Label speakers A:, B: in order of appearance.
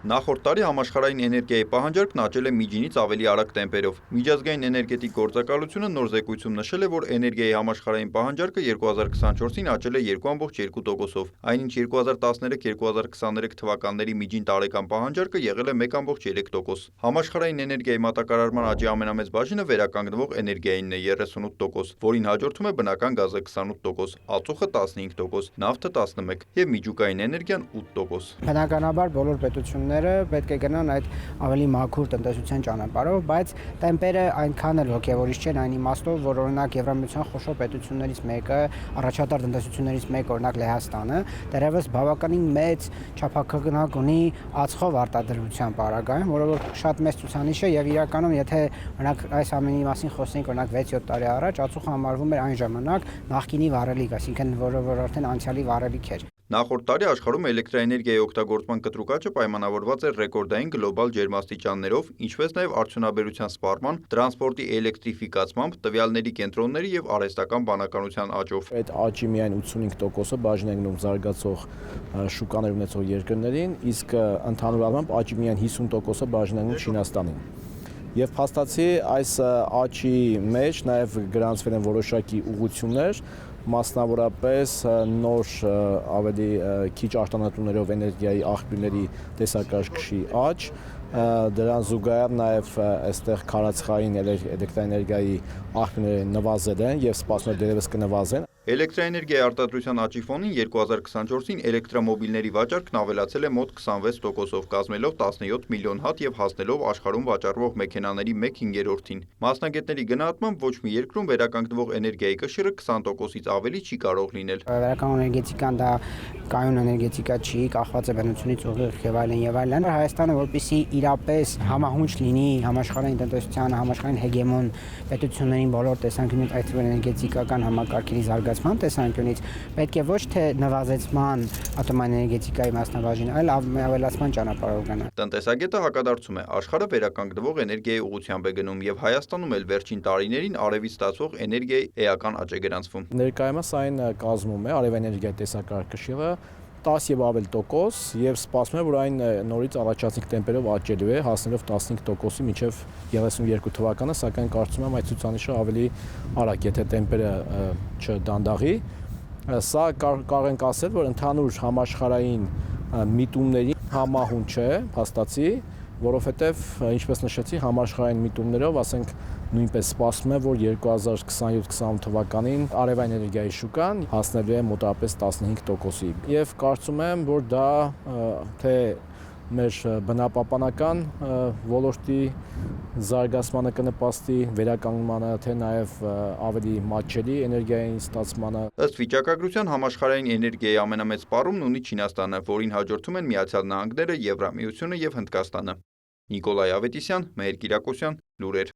A: Նախորդ տարի համաշխարհային էներգիայի պահանջարկն աճել է միջինից ավելի արագ տեմպերով։ Միջազգային էներգետիկ գործակալությունը նոր զեկույցում նշել է, որ էներգիայի համաշխարհային պահանջարկը 2024-ին աճել է 2,2%-ով, այնինչ 2013-2023 թվականների միջին տարեկան պահանջարկը եղել է 1,3%։ Համաշխարհային էներգիայի մատակարարման աճի ամենամեծ բաժինը վերականգնվող էներգիայինն է 38%, որին հաջորդում է բնական գազը 28%, ածուխը 15%, նավթը 11% և միջուկային էներգիան 8%։
B: Բնականաբար բոլոր պետությունները պետք է գնան այդ ավելի մաքուր տնտեսության ճանապարհով, բայց տեմպերը այնքան էլ ոգևորիչ չեն այն իմաստով, որ օրինակ Եվրամիության խոշոր պետություններից մեկը, առաջատար տնտեսություններից մեկը, օրինակ Լեհաստանը, դեռևս բավականին մեծ չափակագնակ ունի ածխով արտադրության պարագայում, որը որ շատ մեծ ցուցանիշ է եւ իրականում եթե օրինակ այս ամենի մասին խոսենք օրինակ 6-7 տարի առաջ, ածուխը համարվում էր այն ժամանակ նախկինի վառելիք, այսինքն որ արդեն անցյալի վառելիք էր։
A: Նախորդ տարի աշխարհում էլեկտրաէներգիայի օգտագործման կտրուկ աճը պայմանավորված էր ռեկորդային գլոբալ ջերմաստիճաններով, ինչպես նաև արդյունաբերության սպառման, տրանսպորտի էլեկտրիֆիկացմամբ, տվյալների կենտրոնների և արհեստական բանականության աճով։
C: Այդ աճի միայն 85%-ը բաժին է գնում զարգացող շուկաներ ունեցող երկրներին, իսկ ընդհանուր առմամբ աճի միայն 50%-ը բաժին է գնում Չինաստանին։ Եվ փաստացի այս աճի մեջ նաև գրանցվել են որոշակի ուղղություններ, մասնավորապես նոր ավելի քիչ արտանետումներով էներգիայի աղբյուրների տեսակարգի աճ, դրան զուգահեռ նաև այստեղ քարացխային էլեկտրաէներգիայի աղբյուրները նվազել են եւ սպասում է դեռևս կնվազեն։
A: Էլեկտրաէներգիայի արտադրության աճի ֆոնին 2024-ին էլեկտրոմոբիլների վաճառքն ավելացել է մոտ 26%-ով, կազմելով 17 միլիոն հատ եւ հասնելով աշխարհում վաճառվող մեքենաների 1/5-ին։ Մասնագետների գնահատմամբ ոչ մի երկրում վերականգնվող էներգիայի կշիռը 20%-ից ավելի չի կարող լինել։
B: Վերականգնվող էներգետիկան դա կայուն էներգետիկա չի, կախված է բնությունից ուղիղ եւ այլն եւ այլն։ Հայաստանը որպեսզի իրապես համահունչ լինի համաշխարհային տնտեսության, համաշխարհային հեգեմոն պետություններին բոլոր տեսանկյունից, այդ թվում էներգետիկական համակարգերի զարգացման տեսանկյունից, պետք է ոչ թե նվազեցման ատոմային էներգետիկայի մասնաբաժին, այլ ավելացման ճանապարհով գնա։
A: Տնտեսագետը հակադարձում է, աշխարհը վերականգնվող էներգիայի ուղղությամբ է գնում եւ Հայաստանում էլ վերջին տարիներին արևից ստացվող էներգիայի էական աճ է գրանցվում։
C: Ներկայումս այն կազմում է արևային էներգիայի տեսակարգ կշիռը 10 եւ ավել տոկոս եւ սպասվում է, որ այն նորից առաջացնիկ տեմպերով աճելու է, հասնելով 15%-ի մինչեւ 32 թվականը, սակայն կարծում եմ այդ ցուցանիշը ավելի արագ, եթե տեմպերը չդանդաղի։ Սա կարող ենք ասել, որ ընդհանուր համաշխարհային միտումների համահունչ է, փաստացի, որովհետեւ ինչպես նշեցի, համաշխարհային միտումներով, ասենք նույնպես սպասվում է, որ 2027-28 թվականին արևային էներգիայի շուկան հասնելու է մոտավորապես 15%-ի։ Եվ կարծում եմ, որ դա թե մեր բնապահպանական ոլորտի զարգացմանը կնպաստի, վերականգնմանը, թե նաև ավելի մատչելի էներգիայի ստացմանը։
A: Ըստ վիճակագրության համաշխարհային էներգիայի ամենամեծ սպառումն ունի Չինաստանը, որին հաջորդում են Միացյալ Նահանգները, Եվրամիությունը եւ Հնդկաստանը։ Նիկոլայ Ավետիսյան, Մհեր Կիրակոսյան, լուրեր։